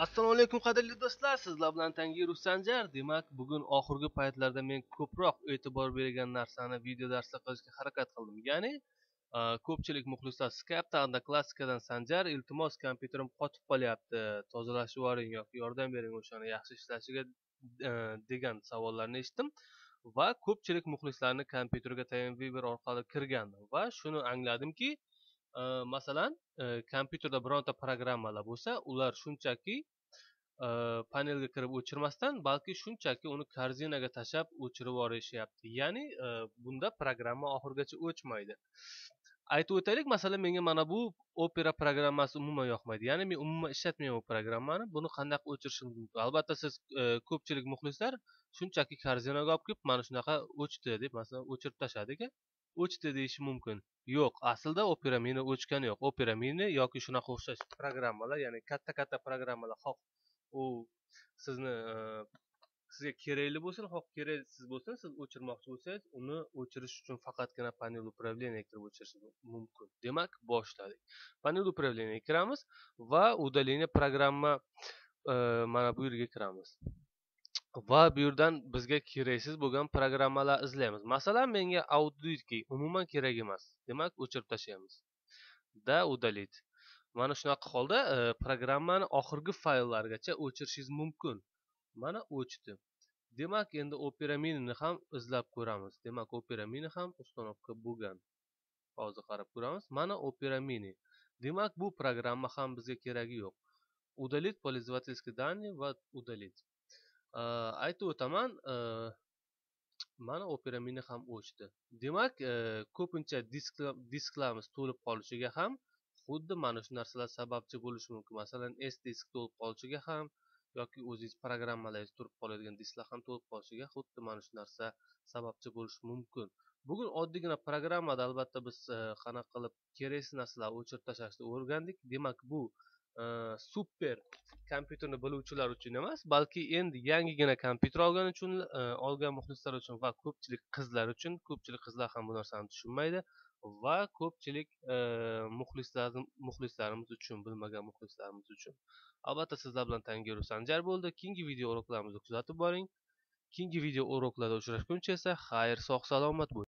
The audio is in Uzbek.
Assalomu alaykum qadrli do'stlar, sizlar bilan Tangirov Sanjar. Demak, bugun oxirgi paytlarda men ko'proq e'tibor bergan narsani video darsda qilishga harakat qildim. Ya'ni, ko'pchilik muxlislar Skype'da Odnoklassikadan Sanjar, iltimos kompyuterim qotib qolyapti, tozalashib yuboring yoki yordam bering o'shani yaxshi ishlashiga degan savollarni eshitdim va ko'pchilik muxlislarni kompyuterga TimeWeaver orqali kirgandim va shuni angladimki, masalan, kompyuterda bironta programmalar bo'lsa, ular shunchaki panelga kirib o'chirmasdan, balki shunchaki uni korзинаga tashlab o'chirib yuborishyapti. Ya'ni bunda programma oxirigacha o'chmaydi. Aytib o'taylik, masalan, menga mana bu Opera programmasi umuman yoqmaydi. Ya'ni men umuman ishlatmayman bu programmani. Buni qanday o'chirishim mumkin? Albatta, siz ko'pchilik muxlislar shunchaki korзинаga olib kelib, mana shunaqa o'chdi deb, masalan, o'chirib tashladiga, o'chdi deyishi mumkin. Yo'q, aslida Opera Mini o'chgani yo'q. Opera Mini yoki shunaqa o'xshash programmalar, ya'ni katta programmalar, xoh u sizni sizga kerakli bo'lsin, xoh keraksiz bo'lsin, siz o'chirmoqchi bo'lsangiz, uni o'chirish uchun faqatgina panel управления kirib o'chirishingiz mumkin. Demak, boshladik. Panel управления kiramiz va удаление programma mana bu yerga kiramiz. Va bu yerdan bizga keraksiz bo'lgan programmalar izlaymiz. Masalan, menga Audacity umuman kerak emas. Demak, o'chirib tashlaymiz. Удалить. Mana shunaqa holda programmani oxirgi fayllargacha o'chirishingiz mumkin. Mana o'chdi. Demak, endi Opera Mini'ni ham izlab ko'ramiz. Demak, Opera Mini ham установка bo'lgan. Hozir qarab ko'ramiz. Mana Opera Mini. Demak, bu programma ham bizga keragi yo'q. Удалить пользовательские данные va удалить. Aytib o'taman, mana Opera Mini ham o'chdi. Demak, ko'pincha disklarimiz to'lib qolishiga ham xuddi mana shu narsalar sababchi bo'lishi mumkin. Masalan, S disk to'lib qolishiga ham yoki o'zingiz programmalaringiz turib qoladigan disklar ham to'lib qolishiga xuddi mana shu narsa sababchi bo'lishi mumkin. Bugun oddiygina programmada albatta biz qanaqa qilib keraksiz narsalarni o'chirib tashlashni o'rgandik. Demak, bu super kompyuterni biluvchilar uchun emas, balki endi yangigina kompyuter olgan muxlislar uchun va ko'pchilik qizlar uchun. Ko'pchilik qizlar ham bu narsani tushunmaydi va ko'pchilik muxlislarimiz uchun, bilmagan muxlislarimiz uchun. Albatta, sizlar bilan Tangirov Sanjar bo'ldi. Keyingi video uroklarimizni kuzatib boring. Keyingi video uroklarda uchrashguncha esa xayr, sog' salomat bo'ling.